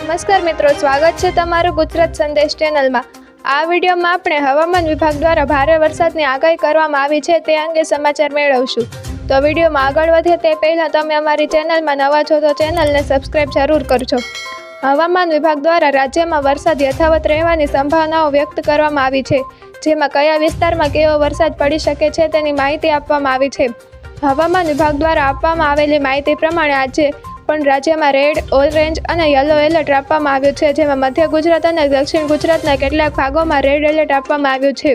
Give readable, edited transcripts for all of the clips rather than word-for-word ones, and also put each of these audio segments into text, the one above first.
નમસ્કાર મિત્રો, સ્વાગત છે તમારું ગુજરાત સંદેશ ચેનલમાં। આ વિડીયોમાં આપણે હવામાન વિભાગ દ્વારા ભારે વરસાદની આગાહી કરવામાં આવી છે તે અંગે સમાચાર મેળવશું। તો વિડીયોમાં આગળ વધે તે પહેલાં તમે અમારી ચેનલમાં નવા છો તો ચેનલને સબસ્ક્રાઈબ જરૂર કરજો। હવામાન વિભાગ દ્વારા રાજ્યમાં વરસાદ યથાવત રહેવાની સંભાવનાઓ વ્યક્ત કરવામાં આવી છે, જેમાં કયા વિસ્તારમાં કેવો વરસાદ પડી શકે છે તેની માહિતી આપવામાં આવી છે। હવામાન વિભાગ દ્વારા આપવામાં આવેલી માહિતી પ્રમાણે આજે પણ રાજ્યમાં રેડ, ઓરેન્જ અને યલો એલર્ટ આપવામાં આવ્યું છે, જેમાં મધ્ય ગુજરાત અને દક્ષિણ ગુજરાતના કેટલાક ભાગોમાં રેડ એલર્ટ આપવામાં આવ્યું છે।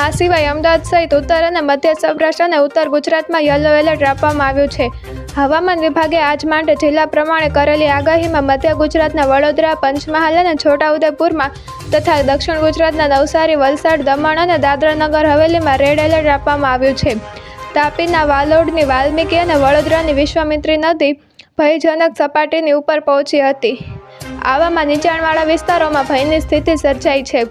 આ સિવાય અમદાવાદ સહિત ઉત્તર અને મધ્ય સૌરાષ્ટ્ર અને ઉત્તર ગુજરાતમાં યલો એલર્ટ આપવામાં આવ્યું છે। હવામાન વિભાગે આજ માટે જિલ્લા પ્રમાણે કરેલી આગાહીમાં મધ્ય ગુજરાતના વડોદરા, પંચમહાલ અને છોટાઉદેપુરમાં તથા દક્ષિણ ગુજરાતના નવસારી, વલસાડ, દમણ અને દાદરા નગર હવેલીમાં રેડ એલર્ટ આપવામાં આવ્યું છે। તાપીના વાલોડની વાલ્મીકી અને વડોદરાની વિશ્વામિત્રી નદી ભયજનક સપાટીની ઉપર પહોંચી હતી। આવામાં નીચાણવાળા વિસ્તારોમાં ભયની સ્થિતિ સર્જાઈ છે।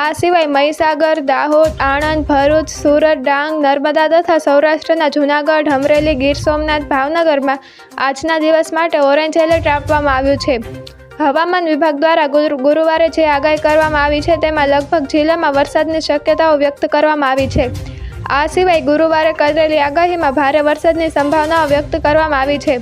આ સિવાય મહીસાગર, દાહોદ, આણંદ, ભરૂચ, સુરત, ડાંગ, નર્મદા તથા સૌરાષ્ટ્રના જૂનાગઢ, અમરેલી, ગીર સોમનાથ, ભાવનગરમાં આજના દિવસ માટે ઓરેન્જ એલર્ટ આપવામાં આવ્યું છે। હવામાન વિભાગ દ્વારા ગુરુવારે જે આગાહી કરવામાં આવી છે તેમાં લગભગ જિલ્લામાં વરસાદની શક્યતાઓ વ્યક્ત કરવામાં આવી છે। આ સિવાય ગુરુવારે કરેલી આગાહીમાં ભારે વરસાદની સંભાવનાઓ વ્યક્ત કરવામાં આવી છે,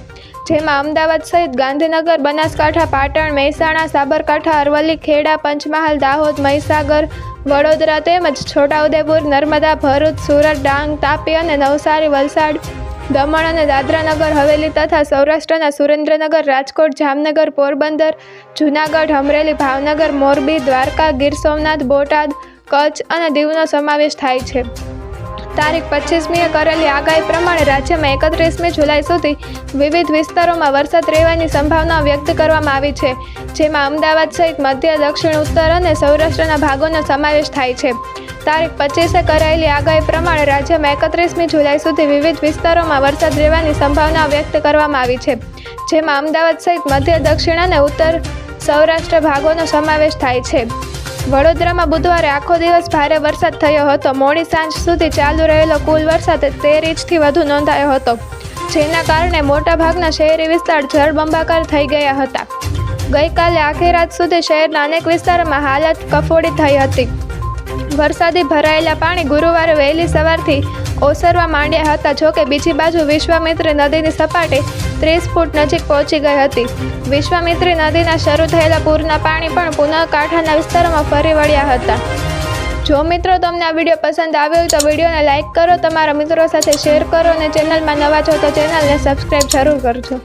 જેમાં અમદાવાદ સહિત ગાંધીનગર, બનાસકાંઠા, પાટણ, મહેસાણા, સાબરકાંઠા, અરવલ્લી, ખેડા, પંચમહાલ, દાહોદ, મહીસાગર, વડોદરા તેમજ છોટાઉદેપુર, નર્મદા, ભરૂચ, સુરત, ડાંગ, તાપી અને નવસારી, વલસાડ, દમણ અને દાદરા નગર હવેલી તથા સૌરાષ્ટ્રના સુરેન્દ્રનગર, રાજકોટ, જામનગર, પોરબંદર, જૂનાગઢ, અમરેલી, ભાવનગર, મોરબી, દ્વારકા, ગીર સોમનાથ, બોટાદ, કચ્છ અને દીવનો સમાવેશ થાય છે। તારીખ 25મીએ કરેલી આગાહી પ્રમાણે રાજ્યમાં 31મી જુલાઈ સુધી વિવિધ વિસ્તારોમાં વરસાદ રહેવાની સંભાવના વ્યક્ત કરવામાં આવી છે, જેમાં અમદાવાદ સહિત મધ્ય, દક્ષિણ, ઉત્તર અને સૌરાષ્ટ્રના ભાગોનો સમાવેશ થાય છે। તારીખ 25એ કરાયેલી આગાહી પ્રમાણે રાજ્યમાં 31મી જુલાઈ સુધી વિવિધ વિસ્તારોમાં વરસાદ રહેવાની સંભાવના વ્યક્ત કરવામાં આવી છે, જેમાં અમદાવાદ સહિત મધ્ય, દક્ષિણ અને ઉત્તર સૌરાષ્ટ્ર ભાગોનો સમાવેશ થાય છે। વડોદરામાં બુધવારે આખો દિવસ ભારે વરસાદ થયો હતો। મોડી સાંજ સુધી ચાલુ રહેલો કુલ વરસાદ 13 ઇંચથી વધુ નોંધાયો હતો, જેના કારણે મોટાભાગના શહેરી વિસ્તાર જળબંબાકાર થઈ ગયા હતા। ગઈકાલે આખી રાત સુધી શહેરના અનેક વિસ્તારોમાં હાલત કફોડી થઈ હતી। વરસાદી ભરાયેલા પાણી ગુરુવારે વહેલી સવારથી ઓસરવા માંડ્યા હતા, જોકે બીજી બાજુ વિશ્વામિત્રી નદીની સપાટી 30 ફૂટ નજીક પહોંચી ગઈ હતી। વિશ્વામિત્રી નદીના શરૂ થયેલા પૂરના પાણી પણ પુનઃ કાંઠાના વિસ્તારોમાં ફરી વળ્યા હતા। જો મિત્રો તમને આ વિડીયો પસંદ આવ્યો હોય તો વિડીયોને લાઇક કરો, તમારા મિત્રો સાથે શેર કરો અને ચેનલમાં નવા છો તો ચેનલને સબસ્ક્રાઈબ જરૂર કરજો।